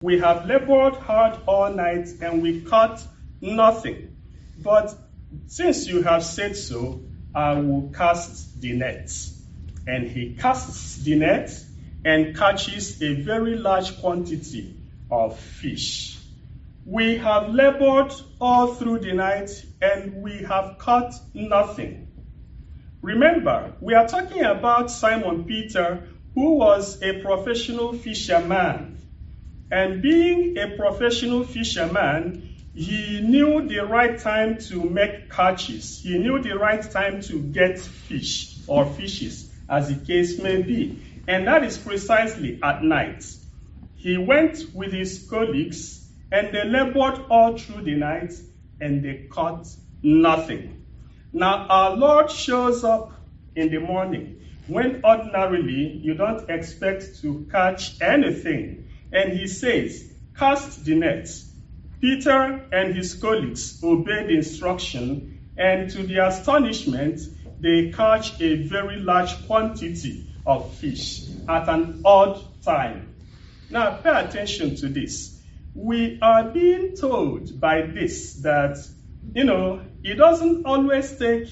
We have labored hard all night and we caught nothing. But since you have said so, I will cast the net. And he casts the net and catches a very large quantity of fish. We have labored all through the night and we have caught nothing. Remember, we are talking about Simon Peter, who was a professional fisherman. And being a professional fisherman, he knew the right time to make catches. He knew the right time to get fish or fishes, as the case may be. And that is precisely at night. He went with his colleagues and they labored all through the night and they caught nothing. Now our Lord shows up in the morning when ordinarily you don't expect to catch anything. And he says, cast the net. Peter and his colleagues obeyed the instruction, and to their astonishment, they catch a very large quantity of fish at an odd time. Now, pay attention to this. We are being told by this that, it doesn't always take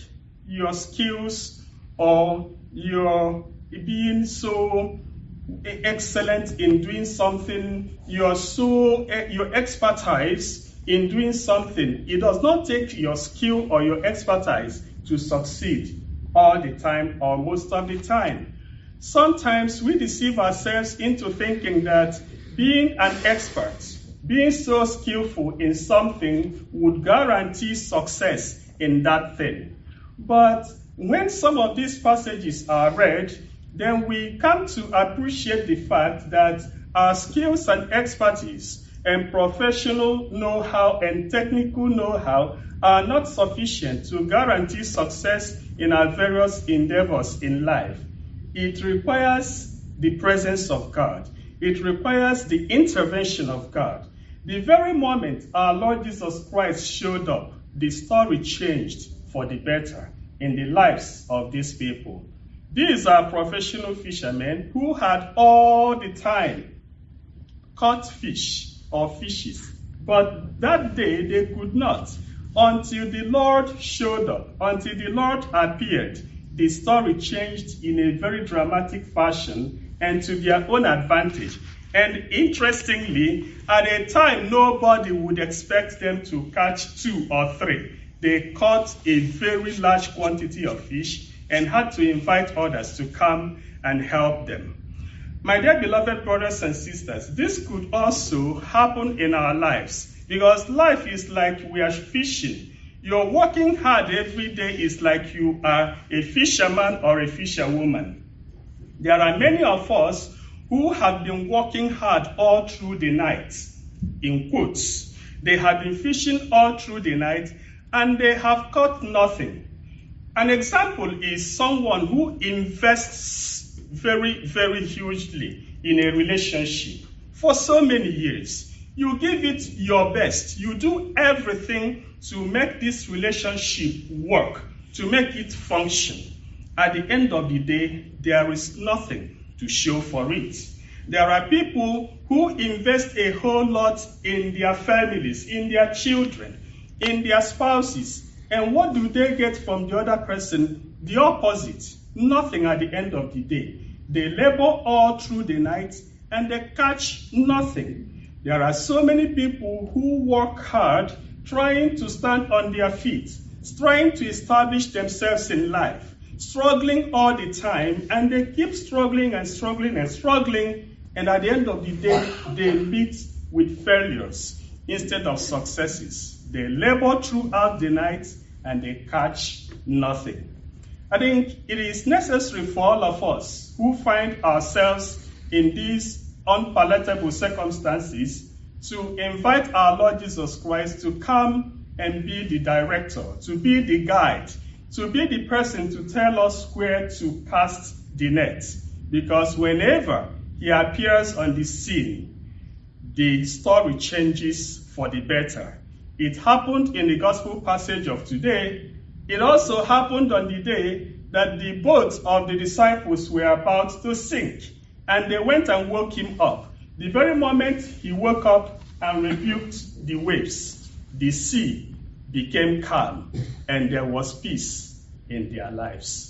your skills or your being so excellent in doing something, your expertise in doing something. It does not take your skill or your expertise to succeed all the time or most of the time. Sometimes we deceive ourselves into thinking that being an expert, being so skillful in something would guarantee success in that thing. But when some of these passages are read, then we come to appreciate the fact that our skills and expertise and professional know-how and technical know-how are not sufficient to guarantee success in our various endeavors in life. It requires the presence of God. It requires the intervention of God. The very moment our Lord Jesus Christ showed up, the story changed for the better in the lives of these people. These are professional fishermen who had all the time caught fish or fishes, but that day they could not until the Lord showed up, until the Lord appeared. The story changed in a very dramatic fashion and to their own advantage. And interestingly, at a time nobody would expect them to catch 2 or 3. They caught a very large quantity of fish and had to invite others to come and help them. My dear beloved brothers and sisters, this could also happen in our lives, because life is like we are fishing. You're working hard every day is like you are a fisherman or a fisherwoman. There are many of us who have been working hard all through the night, in quotes. They have been fishing all through the night and they have caught nothing. An example is someone who invests very, very hugely in a relationship for so many years. You give it your best. You do everything to make this relationship work, to make it function. At the end of the day, there is nothing to show for it. There are people who invest a whole lot in their families, in their children, in their spouses. And what do they get from the other person? The opposite. Nothing at the end of the day. They labor all through the night and they catch nothing. There are so many people who work hard trying to stand on their feet, trying to establish themselves in life, struggling all the time, and they keep struggling and struggling and struggling, and at the end of the day, they meet with failures instead of successes. They labor throughout the night and they catch nothing. I think it is necessary for all of us who find ourselves in these unpalatable circumstances to invite our Lord Jesus Christ to come and be the director, to be the guide, to be the person to tell us where to cast the net. Because whenever he appears on the scene, the story changes for the better. It happened in the gospel passage of today. It also happened on the day that the boat of the disciples were about to sink. And they went and woke him up. The very moment he woke up and rebuked the waves, the sea became calm and there was peace in their lives.